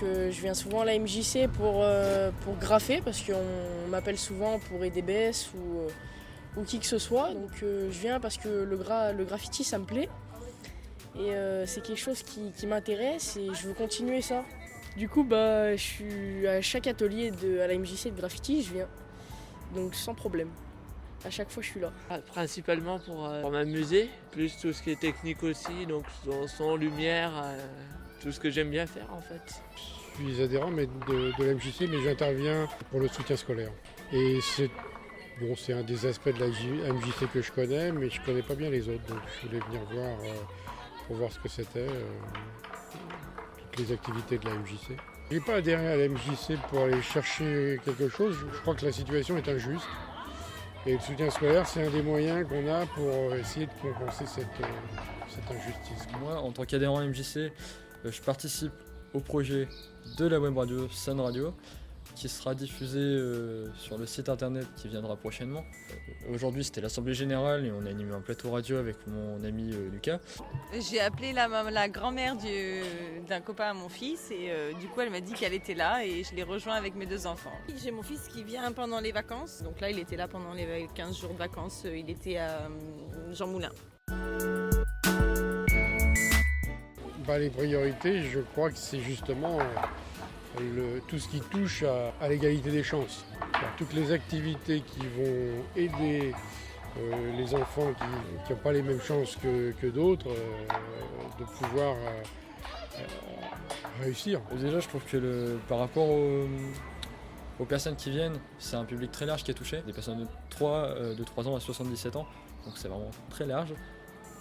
je viens souvent à la MJC pour graffer parce qu'on m'appelle souvent pour EDBS ou qui que ce soit. Donc je viens parce que le graffiti ça me plaît et c'est quelque chose qui m'intéresse et je veux continuer ça. Du coup je suis à chaque atelier à la MJC de graffiti, je viens. Donc sans problème. À chaque fois je suis là. Principalement pour m'amuser, plus tout ce qui est technique aussi, donc son, lumière, tout ce que j'aime bien faire en fait. Je suis adhérent de la MJC, mais j'interviens pour le soutien scolaire. Et c'est un des aspects de la MJC que je connais, mais je ne connais pas bien les autres. Donc je voulais venir voir pour voir ce que c'était, toutes les activités de la MJC. Je n'ai pas adhéré à la MJC pour aller chercher quelque chose. Je crois que la situation est injuste. Et le soutien scolaire, c'est un des moyens qu'on a pour essayer de compenser cette injustice. Moi, en tant qu'adhérent à MJC, je participe au projet de la web radio Sun Radio, qui sera diffusé sur le site internet qui viendra prochainement. Aujourd'hui, c'était l'Assemblée Générale et on a animé un plateau radio avec mon ami Lucas. J'ai appelé la grand-mère d'un copain à mon fils et du coup elle m'a dit qu'elle était là et je l'ai rejoint avec mes 2 enfants. J'ai mon fils qui vient pendant les vacances, donc là il était là pendant les 15 jours de vacances, il était à Jean Moulin. Les priorités, je crois que c'est justement tout ce qui touche à l'égalité des chances. Toutes les activités qui vont aider les enfants qui n'ont pas les mêmes chances que d'autres de pouvoir réussir. Déjà, je trouve que par rapport aux personnes qui viennent, c'est un public très large qui est touché. Des personnes de 3 ans à 77 ans, donc c'est vraiment très large.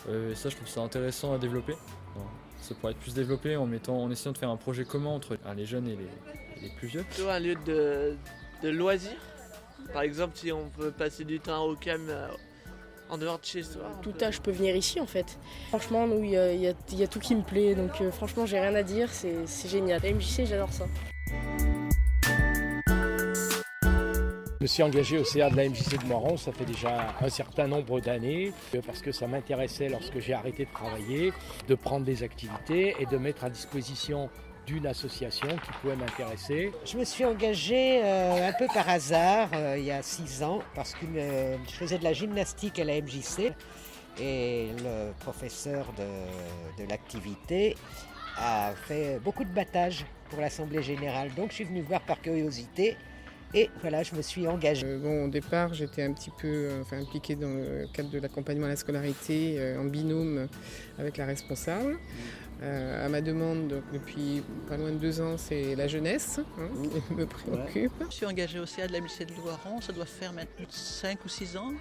Et ça, je trouve ça intéressant à développer. Ça pourrait être plus développé en essayant de faire un projet commun entre les jeunes et les plus vieux. Plutôt un lieu de loisirs. Par exemple, si on peut passer du temps au calme en dehors de chez soi. Tout âge peut venir ici en fait. Franchement, nous, il y a tout qui me plaît, donc franchement, j'ai rien à dire, c'est génial. La MJC, j'adore ça. Je me suis engagé au CA de la MJC de Moiron, ça fait déjà un certain nombre d'années, parce que ça m'intéressait lorsque j'ai arrêté de travailler, de prendre des activités et de mettre à disposition d'une association qui pouvait m'intéresser. Je me suis engagée un peu par hasard il y a 6 ans, parce que je faisais de la gymnastique à la MJC et le professeur de l'activité a fait beaucoup de battages pour l'Assemblée Générale. Donc je suis venue voir par curiosité. Et voilà, je me suis engagée. Au départ, j'étais un petit peu impliquée dans le cadre de l'accompagnement à la scolarité en binôme avec la responsable. À ma demande, donc, depuis pas loin de 2 ans, c'est la jeunesse qui me préoccupe. Je suis engagée au CA de la MJC de Loiron, ça doit faire maintenant 5 ou 6 ans.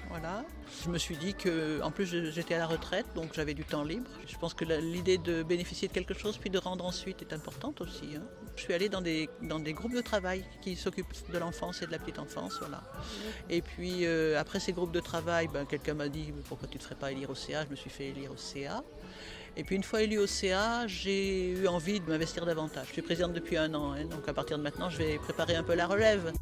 Voilà. Je me suis dit qu'en plus j'étais à la retraite, donc j'avais du temps libre. Je pense que l'idée de bénéficier de quelque chose puis de rendre ensuite est importante aussi. Je suis allée dans des groupes de travail qui s'occupent de l'enfance et de la petite enfance. Voilà. Et puis après ces groupes de travail, quelqu'un m'a dit « Pourquoi tu ne te ferais pas élire au CA ?» Je me suis fait élire au CA. Et puis une fois élue au CA, j'ai eu envie de m'investir davantage. Je suis présidente depuis 1 an, donc à partir de maintenant, je vais préparer un peu la relève.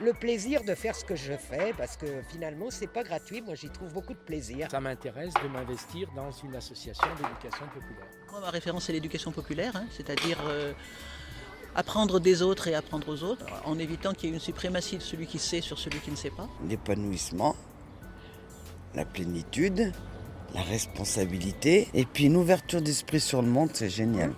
Le plaisir de faire ce que je fais, parce que finalement, c'est pas gratuit. Moi, j'y trouve beaucoup de plaisir. Ça m'intéresse de m'investir dans une association d'éducation populaire. Moi, ma référence, c'est l'éducation populaire, c'est-à-dire apprendre des autres et apprendre aux autres, en évitant qu'il y ait une suprématie de celui qui sait sur celui qui ne sait pas. L'épanouissement, la plénitude, la responsabilité et puis une ouverture d'esprit sur le monde, c'est génial.